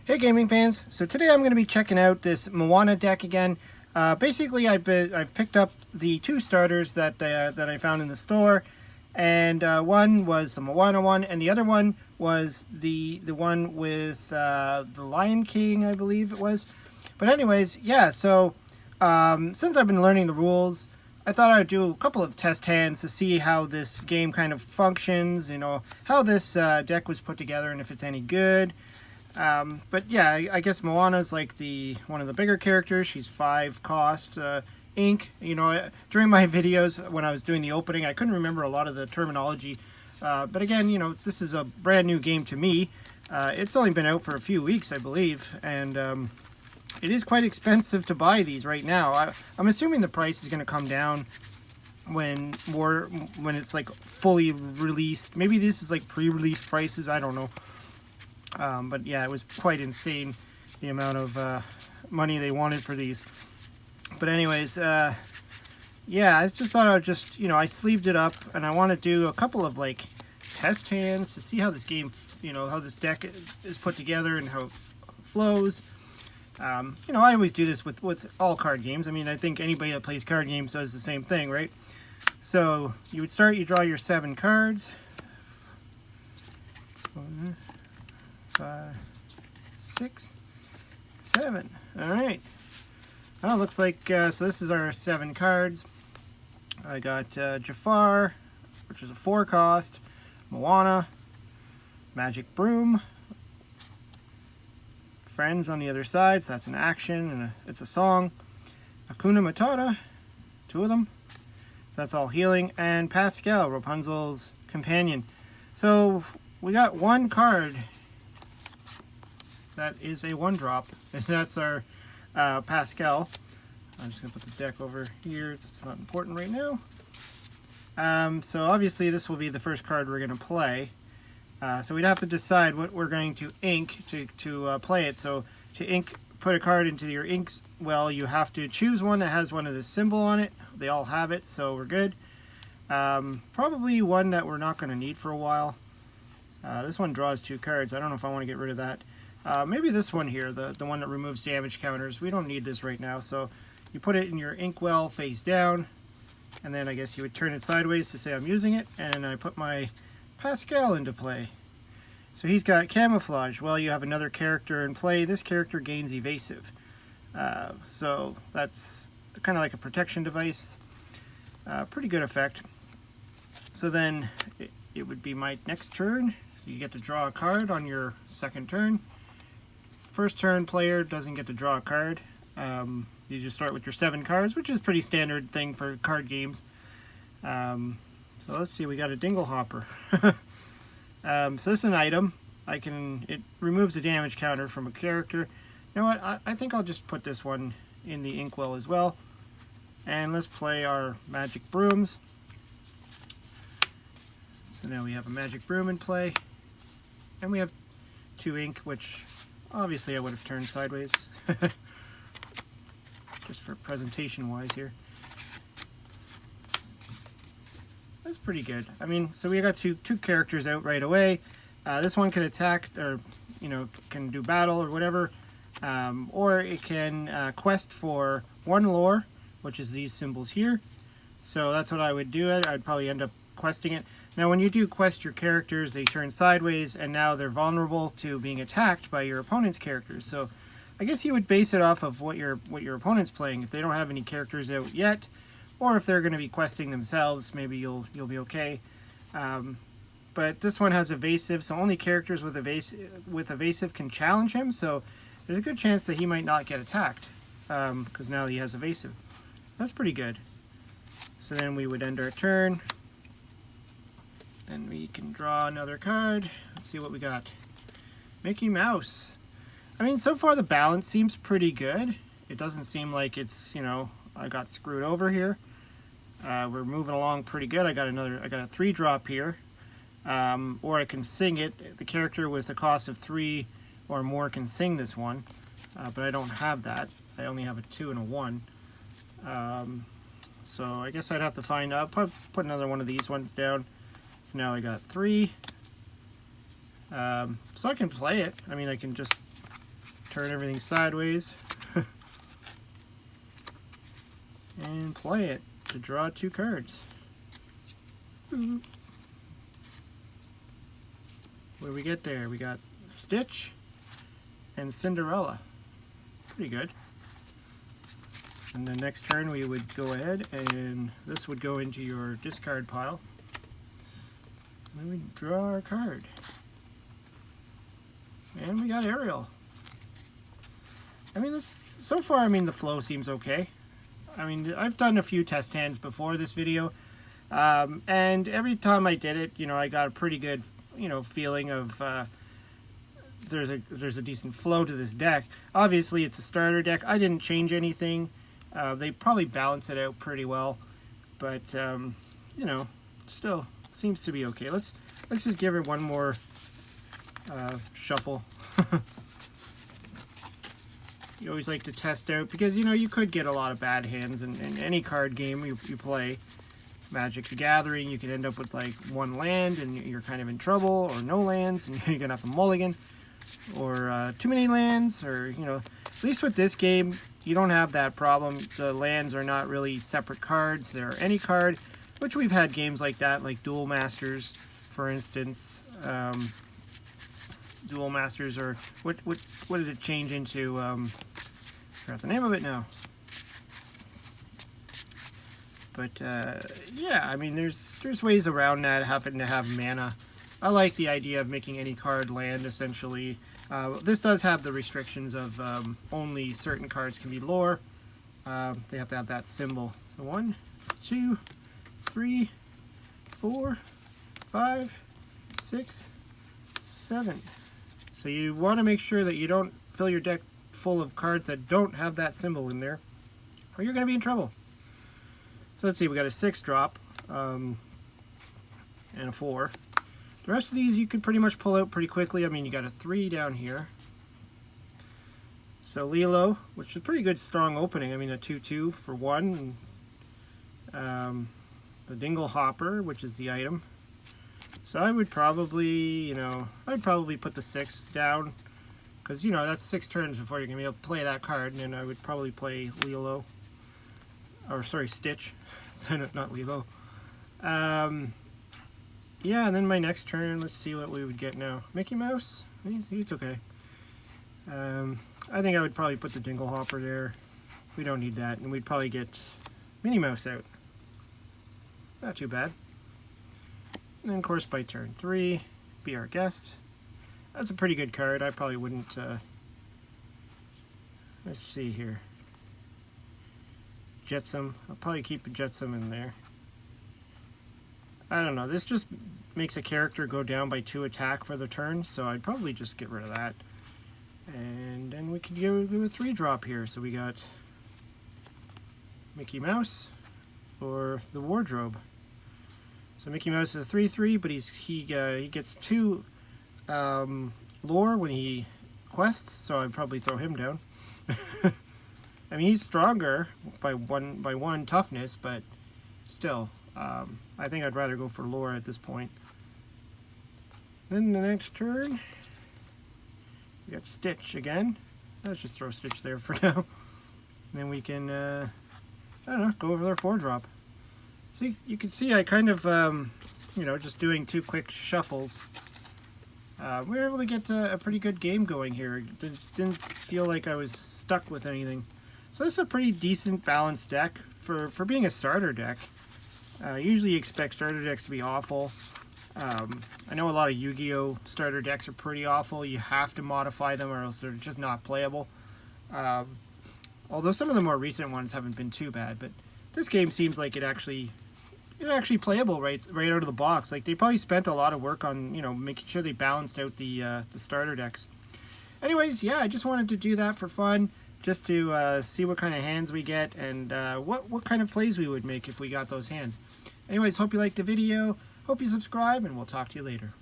Hey gaming fans, so today I'm going to be checking out this Moana deck again. Basically I've picked up the two starters that I found in the store, and one was the Moana one and the other one was the one with the Lion King, I believe it was. But anyways, yeah, so since I've been learning the rules, I thought I'd do a couple of test hands to see how this game kind of functions, you know, how this deck was put together and if it's any good. But yeah, I guess Moana's like one of the bigger characters. She's 5 cost ink. You know, during my videos when I was doing the opening, I couldn't remember a lot of the terminology. But again, you know, this is a brand new game to me. It's only been out for a few weeks, I believe, and it is quite expensive to buy these right now. I'm assuming the price is going to come down when it's like fully released. Maybe this is like pre-release prices. I don't know. But yeah, it was quite insane, the amount of money they wanted for these. But anyways, yeah, I just thought I would just, you know, I sleeved it up, and I want to do a couple of like test hands to see how this game, you know, how this deck is put together and how it flows. You know, I always do this with all card games. I mean, I think anybody that plays card games does the same thing, right? So you would start, you draw your 7 cards. 1, 5, 6, 7. All right. Well, it looks like so. This is our 7 cards. I got Jafar, which is a 4 cost. Moana, Magic Broom, Friends on the other side. So that's an action and it's a song. Hakuna Matata, 2 of them. That's all healing. And Pascal, Rapunzel's companion. So we got 1 card that is a 1-drop, and that's our Pascal. I'm just going to put the deck over here. It's not important right now. So obviously this will be the first card we're going to play. So we'd have to decide what we're going to ink to play it. So to put a card into your inks, well, you have to choose one that has one of the symbol on it. They all have it, so we're good. Probably one that we're not going to need for a while. This one draws 2 cards. I don't know if I want to get rid of that. Maybe this one here, the one that removes damage counters. We don't need this right now, so you put it in your inkwell face down, and then I guess you would turn it sideways to say I'm using it, and I put my Pascal into play. So he's got camouflage. Well, you have another character in play. This character gains evasive. So that's kind of like a protection device. Pretty good effect. So then it would be my next turn. So you get to draw a card on your second turn. First turn player doesn't get to draw a card. You just start with your 7 cards, which is a pretty standard thing for card games. So let's see, we got a Dingle Hopper. So this is an item. It removes a damage counter from a character. You know what, I think I'll just put this one in the inkwell as well. And let's play our Magic Brooms. So now we have a Magic Broom in play. And we have 2 ink, which obviously I would have turned sideways. Just for presentation wise here. That's pretty good. I mean, so we got two characters out right away. This one can attack, or you know, can do battle or whatever, or it can quest for 1 lore, which is these symbols here. So that's what I would do. I'd probably end up questing it. Now, when you do quest your characters, they turn sideways, and now they're vulnerable to being attacked by your opponent's characters. So I guess you would base it off of what your opponent's playing. If they don't have any characters out yet, or if they're going to be questing themselves, maybe you'll be okay. But this one has evasive, so only characters with evasive can challenge him. So there's a good chance that he might not get attacked, because now he has evasive. That's pretty good. So then we would end our turn, and we can draw another card. Let's see what we got. Mickey Mouse. I mean, so far the balance seems pretty good. It doesn't seem like it's, you know, I got screwed over here. We're moving along pretty good. I got a 3-drop here. Or I can sing it. The character with the cost of 3 or more can sing this one. But I don't have that. I only have a 2 and a 1. So I guess I'd have to find out. Put another one of these ones down. So now I got 3. So I can play it. I mean, I can just turn everything sideways and play it to draw 2 cards. What do we get there? We got Stitch and Cinderella. Pretty good. And the next turn we would go ahead and this would go into your discard pile. And then we draw our card. And we got Ariel. I mean, so far, I mean, the flow seems okay. I mean, I've done a few test hands before this video. And every time I did it, you know, I got a pretty good, you know, feeling of there's a decent flow to this deck. Obviously, it's a starter deck. I didn't change anything. They probably balance it out pretty well, but you know, still seems to be okay. Let's just give it one more shuffle. You always like to test out because, you know, you could get a lot of bad hands in any card game you play. Magic the Gathering, you could end up with like 1 land and you're kind of in trouble, or no lands and you're gonna have to mulligan, or too many lands, or, you know, at least with this game you don't have that problem. The lands are not really separate cards, they're any card, which we've had games like that, like Duel Masters, for instance. Duel Masters, or what did it change into? I forgot the name of it now. But yeah, I mean, there's ways around that. Happen to have mana. I like the idea of making any card land, essentially. This does have the restrictions of only certain cards can be lore. They have to have that symbol. So 1, 2, 3, 4, 5, 6, 7. So you want to make sure that you don't fill your deck full of cards that don't have that symbol in there, or you're going to be in trouble. So let's see, we got a 6 drop and a 4. The rest of these you could pretty much pull out pretty quickly. I mean, you got a 3 down here. So Lilo, which is a pretty good strong opening. I mean, a 2/2 for 1. The Dingle Hopper, which is the item. So I would probably, you know, I'd probably put the 6 down, because, you know, that's 6 turns before you're going to be able to play that card, and then I would probably play Lilo, or sorry, Stitch, not Lilo. Yeah, and then my next turn, let's see what we would get now. Mickey Mouse? He's okay. I think I would probably put the Dingle Hopper there. We don't need that, and we'd probably get Minnie Mouse out. Not too bad. And then, of course, by turn 3, Be Our Guest. That's a pretty good card. I probably wouldn't, let's see here. Jetsam. I'll probably keep a Jetsam in there. I don't know. This just makes a character go down by 2 attack for the turn, so I'd probably just get rid of that. And then we could do a 3 drop here. So we got Mickey Mouse or the Wardrobe. So Mickey Mouse is a 3/3, but he gets 2 lore when he quests, so I'd probably throw him down. I mean, he's stronger by one toughness, but still, I think I'd rather go for lore at this point. Then the next turn, we got Stitch again. Let's just throw Stitch there for now. And then we can, I don't know, go over their 4 drop. See, you can see I kind of, you know, just doing 2 quick shuffles. We were able to get a pretty good game going here. It didn't feel like I was stuck with anything. So this is a pretty decent balanced deck for being a starter deck. Usually you expect starter decks to be awful. I know a lot of Yu-Gi-Oh! Starter decks are pretty awful. You have to modify them or else they're just not playable. Although some of the more recent ones haven't been too bad, but this game seems like it's actually playable right out of the box. Like, they probably spent a lot of work on, you know, making sure they balanced out the starter decks. Anyways, yeah, I just wanted to do that for fun, just to see what kind of hands we get and what kind of plays we would make if we got those hands. Anyways, hope you liked the video, hope you subscribe, and we'll talk to you later.